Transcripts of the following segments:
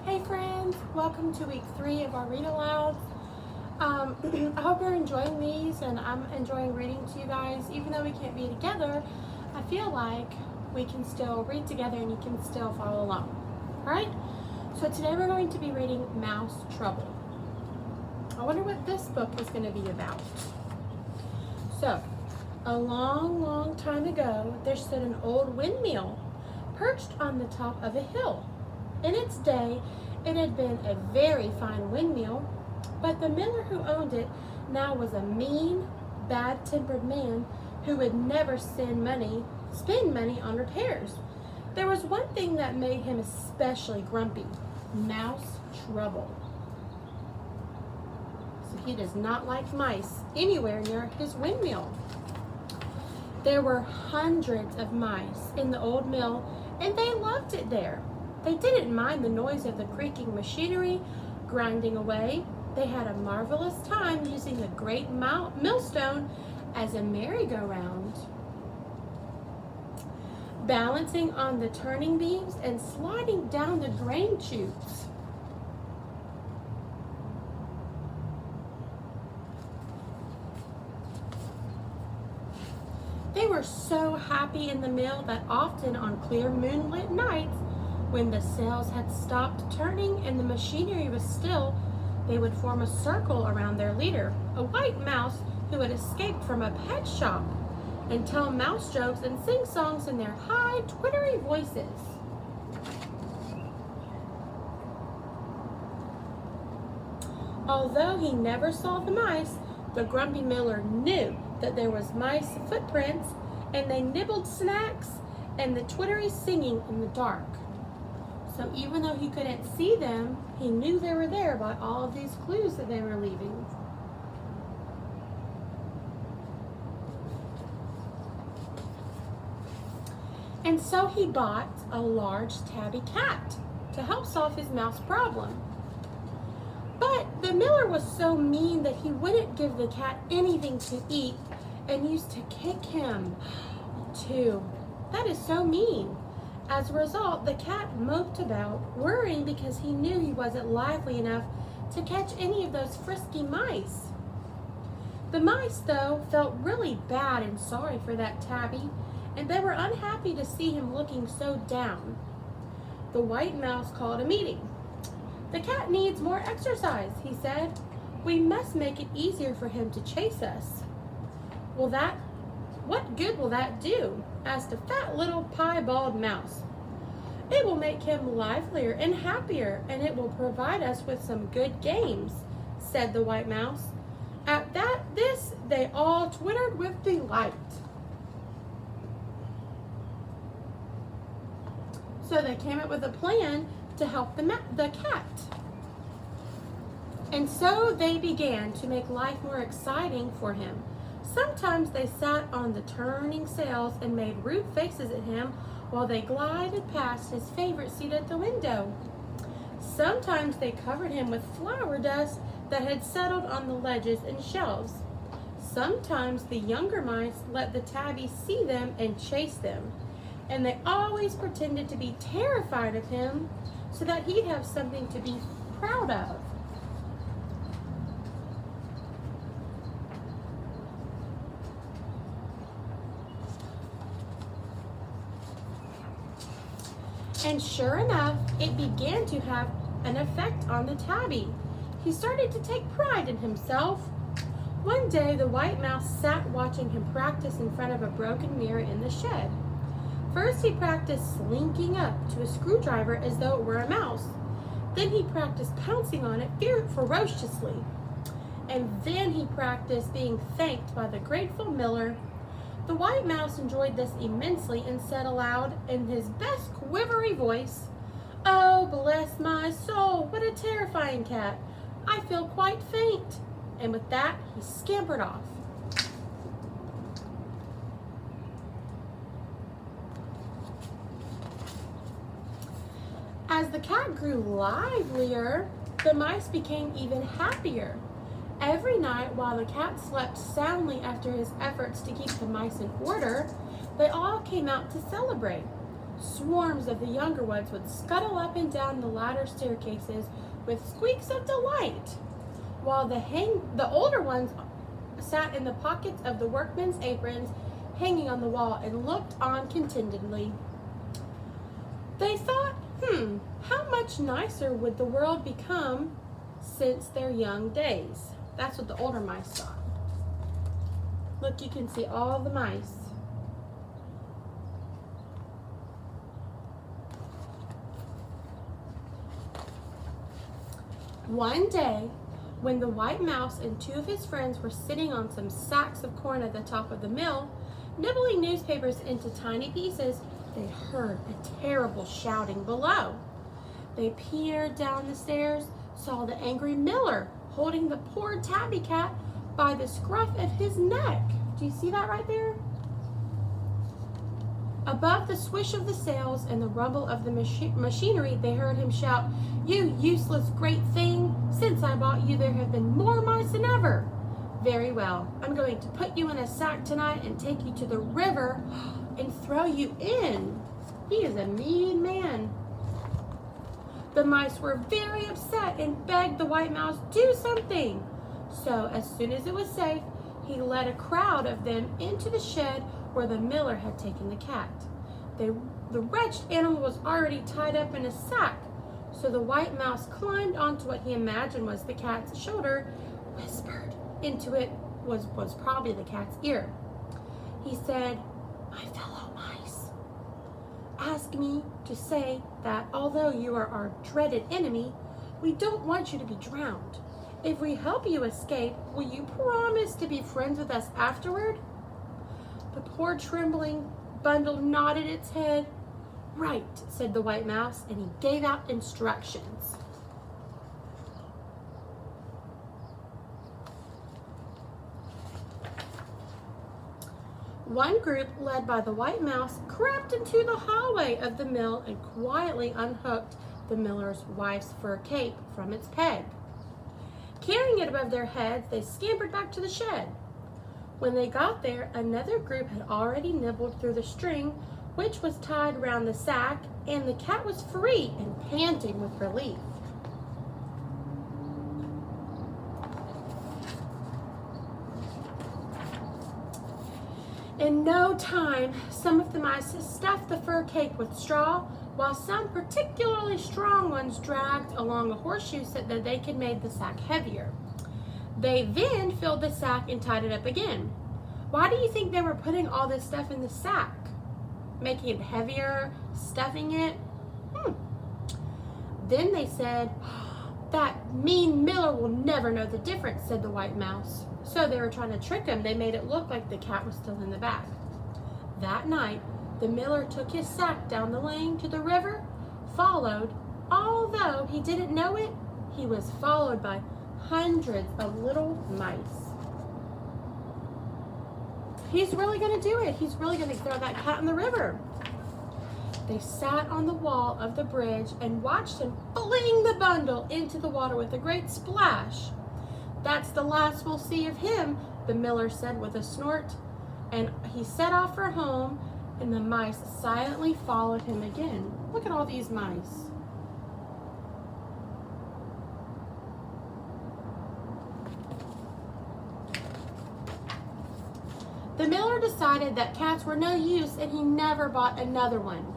Hey friends, welcome to week 3 of our read alouds. I hope you're enjoying these and I'm enjoying reading to you guys. Even though we can't be together, I feel like we can still read together and you can still follow along. Alright, so today we're going to be reading Mouse Trouble. I wonder what this book is going to be about. So, a long time ago, there stood an old windmill perched on the top of a hill. In its day, it had been a very fine windmill, but the miller who owned it now was a mean, bad-tempered man who would never spend money on repairs. There was one thing that made him especially grumpy: mouse trouble. So he does not like mice anywhere near his windmill. There were hundreds of mice in the old mill, and they loved it there. They didn't mind the noise of the creaking machinery grinding away. They had a marvelous time using the great millstone as a merry-go-round, balancing on the turning beams and sliding down the grain chutes. They were so happy in the mill that often on clear moonlit nights, when the sails had stopped turning and the machinery was still, they would form a circle around their leader, a white mouse who had escaped from a pet shop, and tell mouse jokes and sing songs in their high, twittery voices. Although he never saw the mice, the grumpy miller knew that there was mice footprints, and they nibbled snacks and the twittery singing in the dark. So even though he couldn't see them, he knew they were there by all of these clues that they were leaving. And so he bought a large tabby cat to help solve his mouse problem. But the miller was so mean that he wouldn't give the cat anything to eat and used to kick him too. That is so mean. As a result, the cat moped about, worrying because he knew he wasn't lively enough to catch any of those frisky mice. The mice, though, felt really bad and sorry for that tabby, and they were unhappy to see him looking so down. The white mouse called a meeting. "The cat needs more exercise," he said. "We must make it easier for him to chase us." "What good will that do?" asked a fat little piebald mouse. "It will make him livelier and happier, and it will provide us with some good games," said the white mouse. At this, they all twittered with delight. So they came up with a plan to help the cat. And so they began to make life more exciting for him. Sometimes they sat on the turning sails and made rude faces at him while they glided past his favorite seat at the window. Sometimes they covered him with flour dust that had settled on the ledges and shelves. Sometimes the younger mice let the tabby see them and chase them, and they always pretended to be terrified of him so that he'd have something to be proud of. And sure enough, it began to have an effect on the tabby. He started to take pride in himself. One day, the white mouse sat watching him practice in front of a broken mirror in the shed. First, he practiced slinking up to a screwdriver as though it were a mouse. Then he practiced pouncing on it ferociously. And then he practiced being thanked by the grateful miller. The white mouse enjoyed this immensely and said aloud in his best quivery voice, "Oh, bless my soul, what a terrifying cat. I feel quite faint." And with that, he scampered off. As the cat grew livelier, the mice became even happier. Every night, while the cat slept soundly after his efforts to keep the mice in order, they all came out to celebrate. Swarms of the younger ones would scuttle up and down the ladder staircases with squeaks of delight, while the older ones sat in the pockets of the workmen's aprons hanging on the wall and looked on contentedly. They thought, how much nicer would the world become since their young days? That's what the older mice thought. Look, you can see all the mice. One day, when the white mouse and two of his friends were sitting on some sacks of corn at the top of the mill, nibbling newspapers into tiny pieces, they heard a terrible shouting below. They peered down the stairs, saw the angry miller holding the poor tabby cat by the scruff of his neck. Do you see that right there? Above the swish of the sails and the rumble of the machinery, they heard him shout, "You useless great thing! Since I bought you, there have been more mice than ever." "Very well, I'm going to put you in a sack tonight and take you to the river and throw you in." He is a mean man. The mice were very upset and begged the white mouse do something. So as soon as it was safe, he led a crowd of them into the shed where the miller had taken the cat. The wretched animal was already tied up in a sack, so the white mouse climbed onto what he imagined was the cat's shoulder, whispered into it was probably the cat's ear. He said, "My fellow mice, ask me to say that although you are our dreaded enemy, we don't want you to be drowned. If we help you escape, will you promise to be friends with us afterward?" The poor trembling bundle nodded its head. "Right," said the white mouse, and he gave out instructions. One group, led by the white mouse, crept into the hallway of the mill and quietly unhooked the miller's wife's fur cape from its peg. Carrying it above their heads, they scampered back to the shed. When they got there, another group had already nibbled through the string, which was tied round the sack, and the cat was free and panting with relief. In no time, some of the mice stuffed the fur cape with straw, while some particularly strong ones dragged along a horseshoe so that they could make the sack heavier. They then filled the sack and tied it up again. Why do you think they were putting all this stuff in the sack? Making it heavier, stuffing it? Then they said, "That mean miller will never know the difference," said the white mouse. So they were trying to trick him. They made it look like the cat was still in the bag. That night, the miller took his sack down the lane to the river, followed, although he didn't know it, he was followed by hundreds of little mice. He's really going to do it. He's really going to throw that cat in the river. They sat on the wall of the bridge and watched him fling the bundle into the water with a great splash. "That's the last we'll see of him," the miller said with a snort. And he set off for home, and the mice silently followed him again. Look at all these mice. The miller decided that cats were no use, and he never bought another one.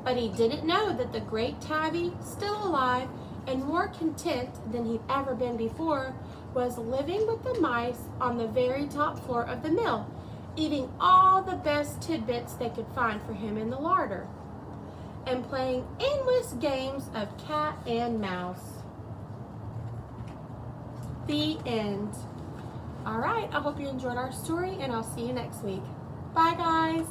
But he didn't know that the great tabby, still alive and more content than he'd ever been before, was living with the mice on the very top floor of the mill, eating all the best tidbits they could find for him in the larder, and playing endless games of cat and mouse. The end. All right, I hope you enjoyed our story, and I'll see you next week. Bye, guys.